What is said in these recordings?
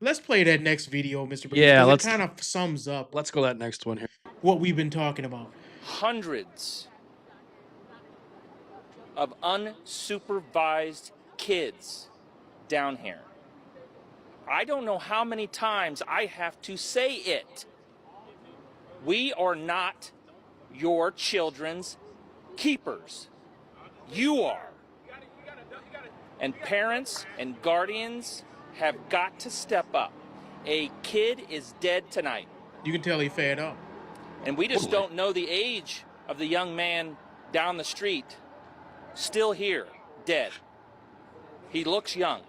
Let's play that next video, Mr. Burgess, Yeah, because it kind of sums up let's go that next one here. what we've been talking about. Hundreds of unsupervised kids down here. I don't know how many times I have to say it. We are not your children's keepers. You are. And parents and guardians have got to step up. A kid is dead tonight. You can tell he fed up. And we just don't know the age of the young man down the street, still here, dead. He looks young.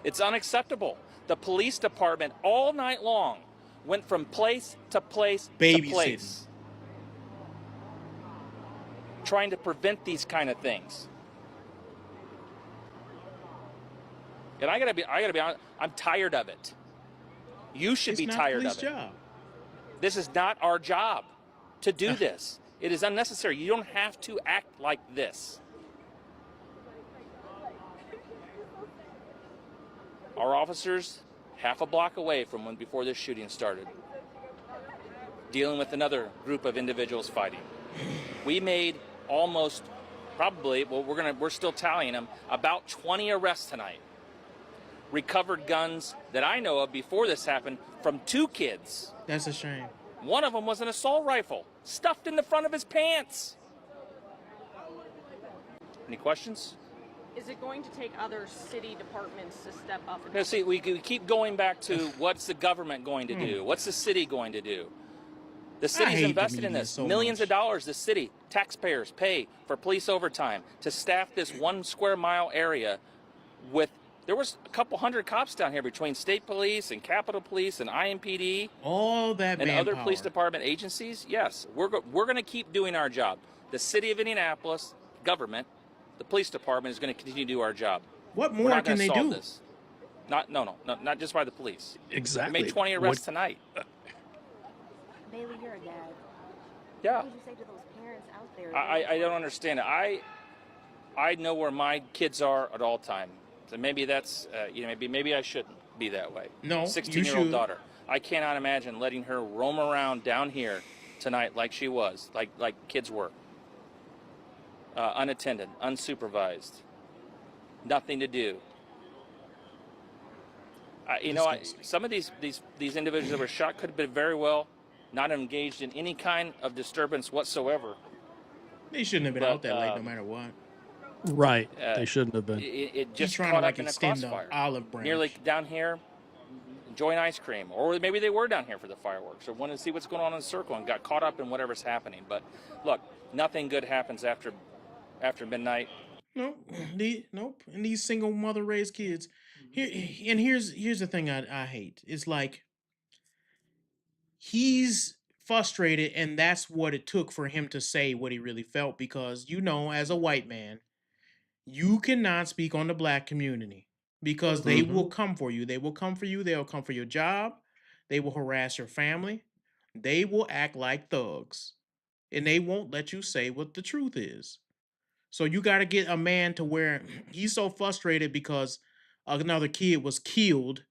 It's unacceptable. The police department all night long went from place to place to place, trying to prevent these kind of things. And I gotta be honest, I'm tired of it. You should be tired of it. Job. This is not our job to do this. It is unnecessary. You don't have to act like this. Our officers, half a block away from when before this shooting started, dealing with another group of individuals fighting. We made almost, probably, well, we're still tallying them, about 20 arrests tonight. Recovered guns that I know of before this happened from 2 kids. That's a shame. One of them was an assault rifle stuffed in the front of his pants. Any questions? Is it going to take other city departments to step up? No, see, we keep going back to what's the government going to do? What's the city going to do? The city's invested in this. Millions of dollars the city, taxpayers pay for police overtime to staff this 1 square mile area with, there was a couple hundred cops down here between state police and Capitol Police and IMPD. All that and other police department agencies. Yes, we're going to keep doing our job. The city of Indianapolis government, the police department is going to continue to do our job. What more can they do? This. Not just by the police. Exactly. We made 20 arrests tonight. Bailey, you're a dad. Yeah. What would you say to those parents out there? I don't understand it. I know where my kids are at all time. So maybe that's maybe I shouldn't be that way. No, 16-year-old daughter. I cannot imagine letting her roam around down here tonight like she was, like kids were. Unattended, unsupervised, nothing to do. Some of these individuals that were shot could have been very well not engaged in any kind of disturbance whatsoever. They shouldn't have been out that late, no matter what. Right, they shouldn't have been. It just caught up in a crossfire. Olive branch. Nearly down here, enjoying ice cream, or maybe they were down here for the fireworks, or wanted to see what's going on in the circle and got caught up in whatever's happening. But look, nothing good happens after midnight. Nope. And these single mother raised kids. Here's the thing I hate. It's like he's frustrated, and that's what it took for him to say what he really felt, because as a white man, you cannot speak on the black community because they will come for you. They will come for you. They'll come for your job. They will harass your family. They will act like thugs, and they won't let you say what the truth is. So you got to get a man to where he's so frustrated because another kid was killed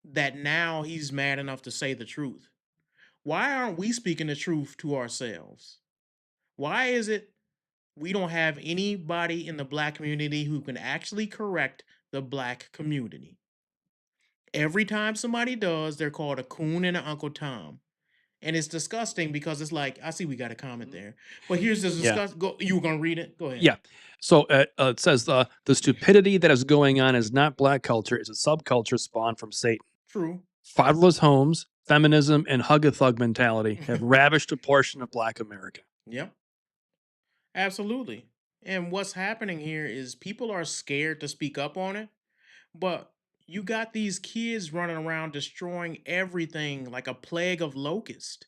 that now he's mad enough to say the truth. Why aren't we speaking the truth to ourselves? Why is it we don't have anybody in the black community who can actually correct the black community? Every time somebody does, they're called a coon and an Uncle Tom. And it's disgusting because it's like, I see we got a comment there. But here's this disgust. You were going to read it? Go ahead. Yeah. So it says the stupidity that is going on is not black culture. It's a subculture spawned from Satan. True. Fatherless homes, feminism, and hug-a-thug mentality have ravished a portion of black America. Yep. Absolutely. And what's happening here is people are scared to speak up on it, but you got these kids running around destroying everything like a plague of locusts.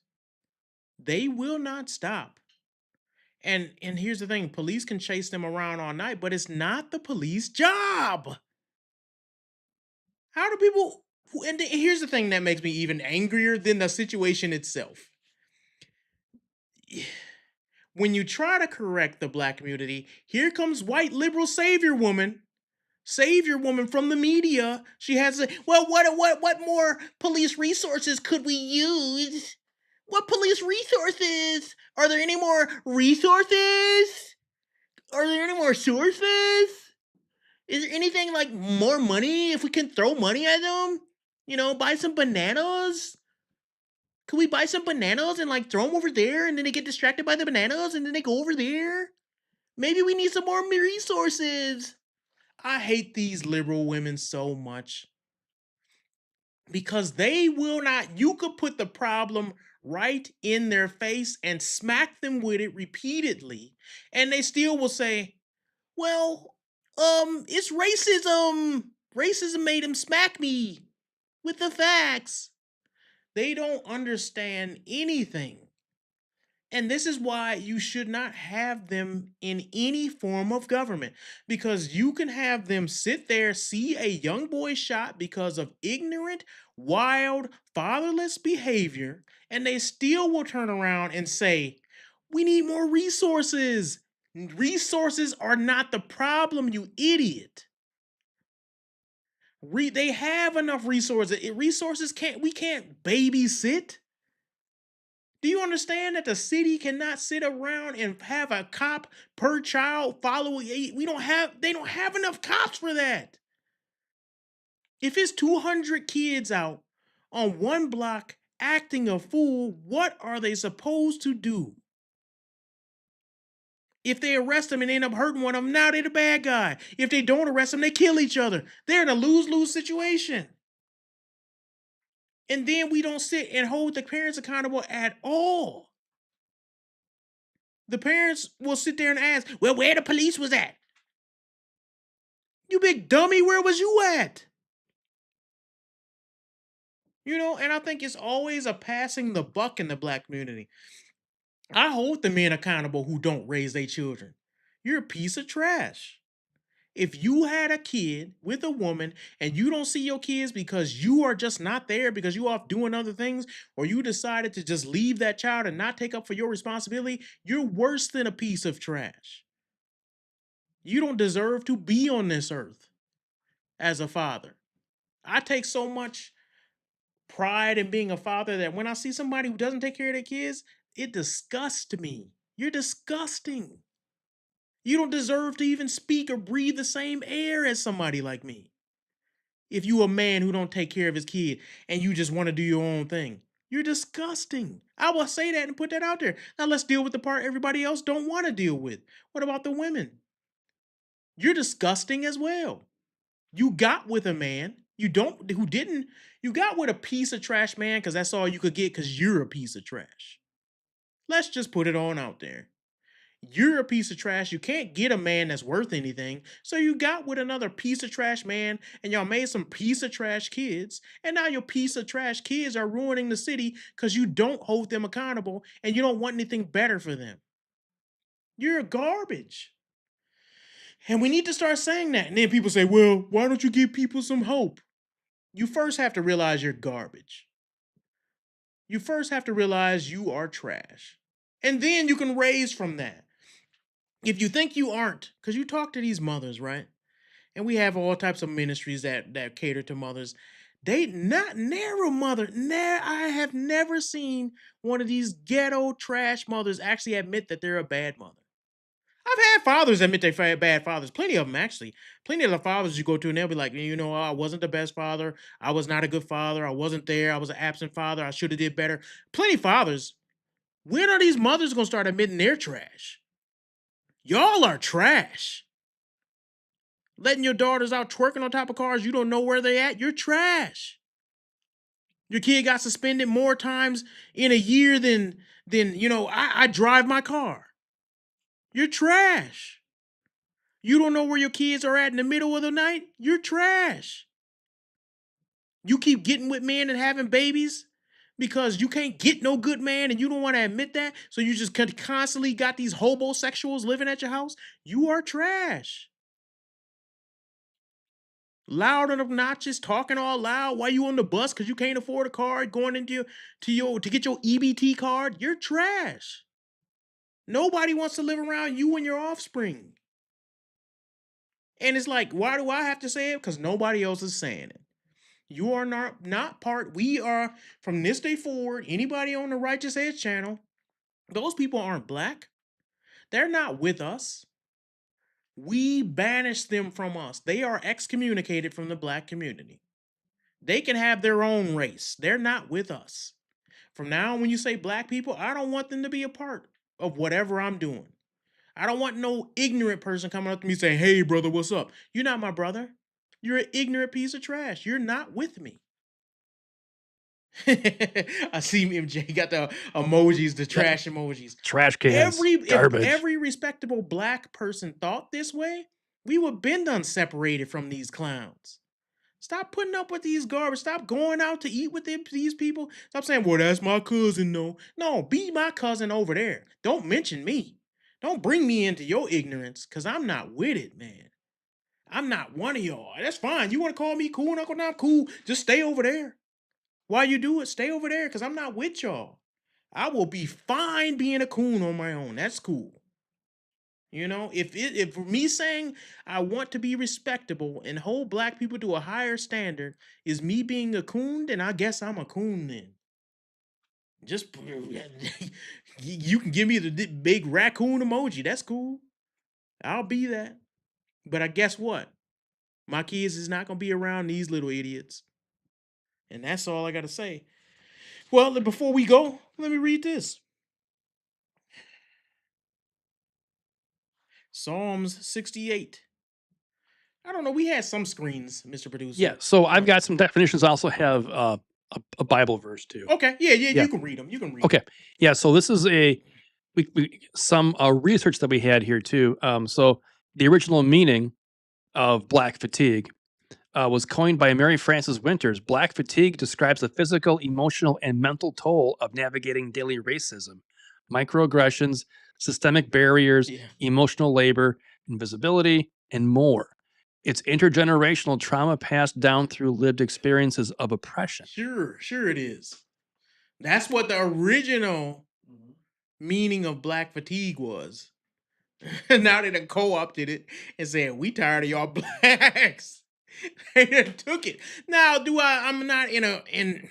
They will not stop. And here's the thing, police can chase them around all night, but it's not the police job. How do people, and here's the thing that makes me even angrier than the situation itself. When you try to correct the black community, here comes white liberal savior woman Savior woman from the media. She has a well, what more police resources could we use? What police resources? Are there any more resources? Are there any more sources? Is there anything like more money if we can throw money at them? You know, buy some bananas? Could we buy some bananas and like throw them over there and then they get distracted by the bananas and then they go over there? Maybe we need some more resources. I hate these liberal women so much because they will not. You could put the problem right in their face and smack them with it repeatedly, and they still will say, "Well, it's racism. Racism made him smack me with the facts." They don't understand anything. And this is why you should not have them in any form of government because you can have them sit there, see a young boy shot because of ignorant, wild, fatherless behavior, and they still will turn around and say, we need more resources. Resources are not the problem, you idiot. They have enough resources. Resources we can't babysit. Do you understand that the city cannot sit around and have a cop per child following? They don't have enough cops for that. If it's 200 kids out on one block acting a fool, what are they supposed to do? If they arrest them and end up hurting one of them, now they're the bad guy. If they don't arrest them, they kill each other. They're in a lose-lose situation. And then we don't sit and hold the parents accountable at all. The parents will sit there and ask, well, where the police was at? You big dummy, where was you at? You know, and I think it's always a passing the buck in the black community. I hold the men accountable who don't raise their children. You're a piece of trash. If you had a kid with a woman and you don't see your kids because you are just not there because you off doing other things, or you decided to just leave that child and not take up for your responsibility, you're worse than a piece of trash. You don't deserve to be on this earth as a father. I take so much pride in being a father that when I see somebody who doesn't take care of their kids, it disgusts me. You're disgusting. You don't deserve to even speak or breathe the same air as somebody like me. If you a man who don't take care of his kid and you just want to do your own thing, you're disgusting. I will say that and put that out there. Now let's deal with the part everybody else don't want to deal with. What about the women? You're disgusting as well. You got with a man. You got with a piece of trash man because that's all you could get because you're a piece of trash. Let's just put it on out there. You're a piece of trash. You can't get a man that's worth anything. So you got with another piece of trash man and y'all made some piece of trash kids. And now your piece of trash kids are ruining the city because you don't hold them accountable and you don't want anything better for them. You're garbage. And we need to start saying that. And then people say, well, why don't you give people some hope? You first have to realize you're garbage. You first have to realize you are trash. And then you can raise from that. If you think you aren't, because you talk to these mothers, right? And we have all types of ministries that cater to mothers. They not never mother. I have never seen one of these ghetto trash mothers actually admit that they're a bad mother. I've had fathers admit they're bad fathers. Plenty of them, actually. Plenty of the fathers you go to, and they'll be like, you know, I wasn't the best father. I was not a good father. I wasn't there. I was an absent father. I should have did better. Plenty of fathers. When are these mothers going to start admitting they're trash? Y'all are trash. Letting your daughters out twerking on top of cars, you don't know where they at. You're trash. Your kid got suspended more times in a year than I drive my car. You're trash. You don't know where your kids are at in the middle of the night? You're trash. You keep getting with men and having babies because you can't get no good man and you don't want to admit that. So you just constantly got these homosexuals living at your house. You are trash. Loud and obnoxious, talking all loud while you on the bus because you can't afford a car, going into to get your EBT card. You're trash. Nobody wants to live around you and your offspring. And it's like, why do I have to say it? Because nobody else is saying it. You are not part. We are from this day forward. Anybody on the Righteous Edge channel, those people aren't black. They're not with us. We banish them from us. They are excommunicated from the black community. They can have their own race. They're not with us. From now on, when you say black people, I don't want them to be a part of whatever I'm doing. I don't want no ignorant person coming up to me saying, "Hey, brother, what's up?" You're not my brother. You're an ignorant piece of trash. You're not with me. I see MJ got the emojis, the Yeah. trash emojis. Trash cans, If garbage. every respectable black person thought this way, we would been done separated from these clowns. Stop putting up with these garbage. Stop going out to eat with these people. Stop saying, "Well, that's my cousin." No, be my cousin over there. Don't mention me. Don't bring me into your ignorance, because I'm not with it, man. I'm not one of y'all. That's fine. You want to call me cool, Uncle? Now, cool. Just stay over there. While you do it, stay over there, because I'm not with y'all. I will be fine being a coon on my own. That's cool. If me saying I want to be respectable and hold black people to a higher standard is me being a coon, then I guess I'm a coon then. Just you can give me the big raccoon emoji. That's cool. I'll be that. But I guess what? My kids is not gonna be around these little idiots. And that's all I gotta say. Well, before we go, let me read this. Psalms 68. I don't know. We had some screens, Mr. Yeah. Producer. So I've got some definitions. I also have a Bible verse too. Okay. Yeah, Yeah. you can read them. You can read Okay. them. Yeah. So this is some research that we had here too. So the original meaning of black fatigue was coined by Mary Frances Winters. Black fatigue describes the physical, emotional, and mental toll of navigating daily racism, microaggressions, systemic barriers, Yeah. emotional labor, invisibility, and more. It's intergenerational trauma passed down through lived experiences of oppression. Sure it is. That's what the original meaning of black fatigue was. Now they done co-opted it and said, "We tired of y'all blacks." They done took it. Now, I'm not in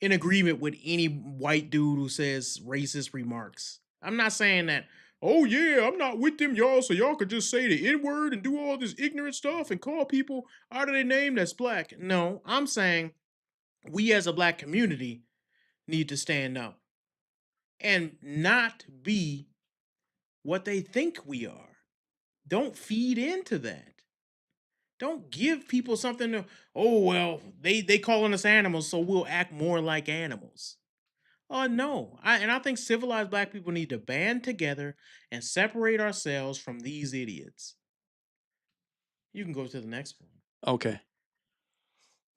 agreement with any white dude who says racist remarks. I'm not saying that, "Oh yeah, I'm not with them, y'all, so y'all could just say the N-word and do all this ignorant stuff and call people out of their name that's black." No, I'm saying we as a black community need to stand up and not be what they think we are. Don't feed into that. Don't give people something to, "Oh well, they calling us animals, so we'll act more like animals." No. I think civilized black people need to band together and separate ourselves from these idiots. You can go to the next Okay.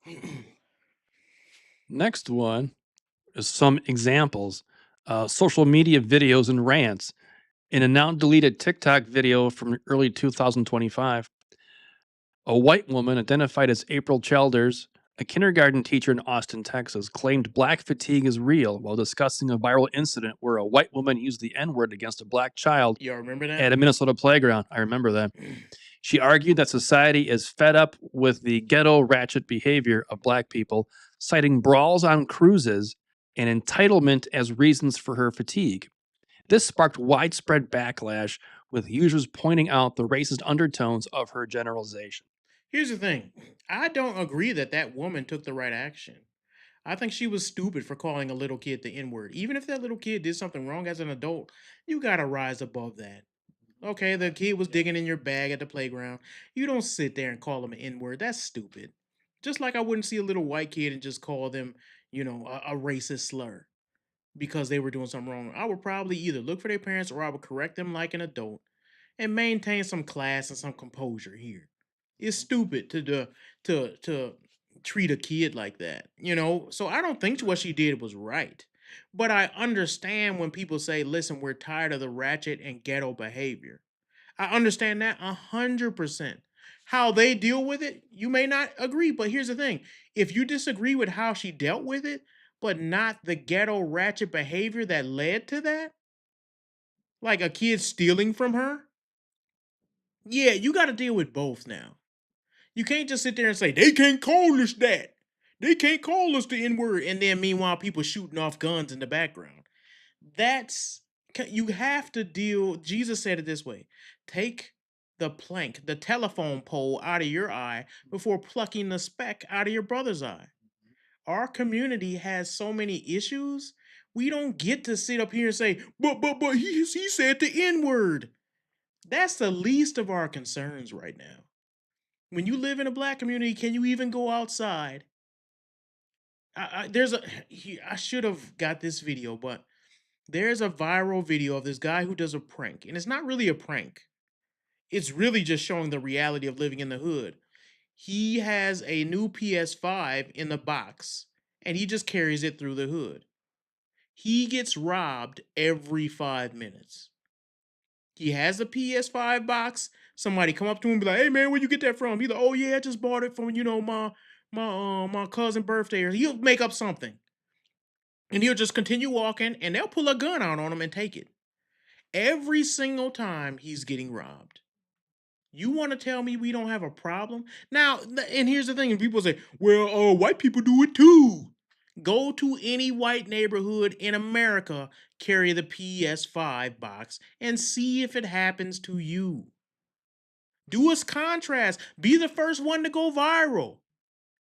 one. Next one is some examples. Social media videos and rants. In a now deleted TikTok video from early 2025, a white woman identified as April Childers, a kindergarten teacher in Austin, Texas, claimed black fatigue is real while discussing a viral incident where a white woman used the N word against a black child Y'all remember that? at a Minnesota playground. I remember that. She argued that society is fed up with the ghetto ratchet behavior of black people, citing brawls on cruises and entitlement as reasons for her fatigue. This sparked widespread backlash, with users pointing out the racist undertones of her generalization. Here's the thing. I don't agree that that woman took the right action. I think she was stupid for calling a little kid the N word. Even if that little kid did something wrong as an adult, you gotta rise above that. Okay, the kid was digging in your bag at the playground. You don't sit there and call them an N word. That's stupid. Just like I wouldn't see a little white kid and just call them, a racist slur because they were doing something wrong. I would probably either look for their parents or I would correct them like an adult and maintain some class and some composure here. It's stupid to treat a kid like that. So I don't think what she did was right. But I understand when people say, "Listen, we're tired of the ratchet and ghetto behavior." I understand that 100%. How they deal with it, you may not agree, but here's the thing. If you disagree with how she dealt with it, but not the ghetto ratchet behavior that led to that, like a kid stealing from her, Yeah, you got to deal with both now. You can't just sit there and say they can't call us that. They can't call us the N word, and then meanwhile people shooting off guns in the background. That's you have to deal. Jesus said it this way: take the plank, the telephone pole out of your eye before plucking the speck out of your brother's eye. Our community has so many issues. We don't get to sit up here and say, but he said the N word. That's the least of our concerns right now. When you live in a black community, can you even go outside? There's a I should have got this video, but there's a viral video of this guy who does a prank, and it's not really a prank. It's really just showing the reality of living in the hood. He has a new PS5 in the box, and he just carries it through the hood. He gets robbed every 5 minutes. He has a PS5 box. Somebody come up to him and be like, "Hey man, where you get that from?" He's like, "Oh yeah, I just bought it from my cousin birthday." Or he'll make up something, and he'll just continue walking, and they'll pull a gun out on him and take it. Every single time he's getting robbed. You want to tell me we don't have a problem? Now, and here's the thing, and people say, well, white people do it too. Go to any white neighborhood in America, carry the PS5 box, and see if it happens to you. Do a contrast. Be the first one to go viral.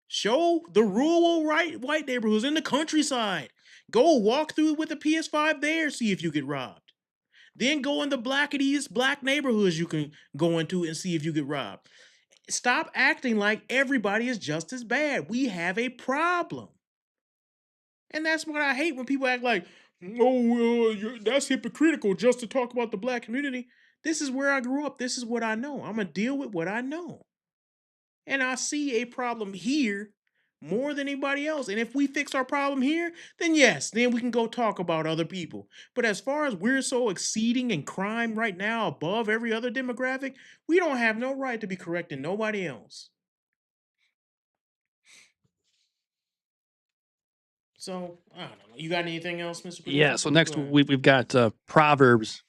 Show the rural white neighborhoods in the countryside. Go walk through it with the PS5 there, see if you get robbed. Then go in the black neighborhoods you can go into and see if you get robbed. Stop acting like everybody is just as bad. We have a problem. And that's what I hate when people act like, oh, that's hypocritical just to talk about the black community. This is where I grew up. This is what I know. I'm going to deal with what I know. And I see a problem here more than anybody else. And if we fix our problem here, then yes, then we can go talk about other people. But as far as we're so exceeding in crime right now above every other demographic, we don't have no right to be correcting nobody else. So, I don't know. You got anything else, Mr. Yeah. Producer? So Go next ahead. we've got Proverbs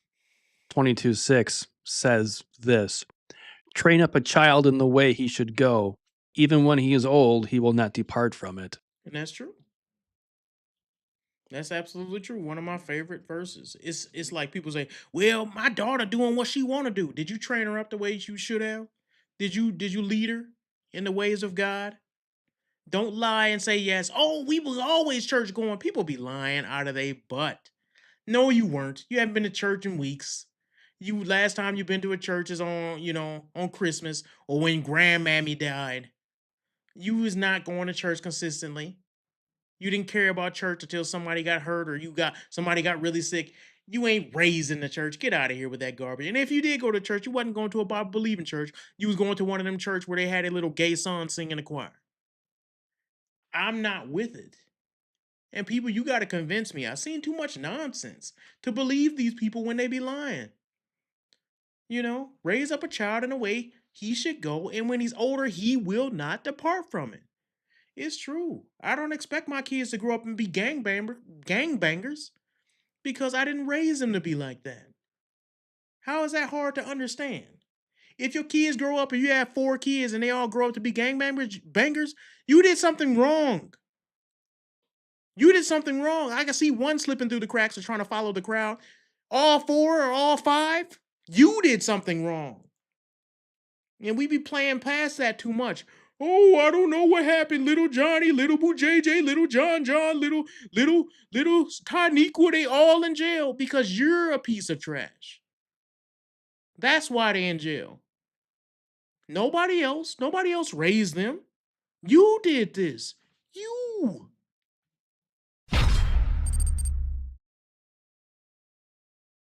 22:6 says this: train up a child in the way he should go. Even when he is old, he will not depart from it. And that's true. That's absolutely true. One of my favorite verses. It's like people say, "Well, my daughter doing what she want to do. Did you train her up the way you should have? Did you lead her in the ways of God? Don't lie and say yes. Oh, we was always church going. People be lying out of their butt. No, you weren't. You haven't been to church in weeks. You last time you been to a church is on Christmas or when grandmammy died. You was not going to church consistently. You didn't care about church until somebody got hurt or somebody got really sick. You ain't raised in the church. Get out of here with that garbage. And if you did go to church, you wasn't going to a Bible believing church. You was going to one of them church where they had a little gay son singing in the choir. I'm not with it. And people, you got to convince me. I've seen too much nonsense to believe these people when they be lying. Raise up a child in a way he should go, and when he's older, he will not depart from it. It's true. I don't expect my kids to grow up and be gangbangers because I didn't raise them to be like that. How is that hard to understand? If your kids grow up and you have 4 kids and they all grow up to be bangers, you did something wrong. You did something wrong. I can see one slipping through the cracks and trying to follow the crowd. All 4 or all 5, you did something wrong. And we be playing past that too much. Oh, I don't know what happened. Little Johnny, little Boo JJ, little John, little Taniqua, they all in jail because you're a piece of trash. That's why they in jail. Nobody else raised them. You did this. You.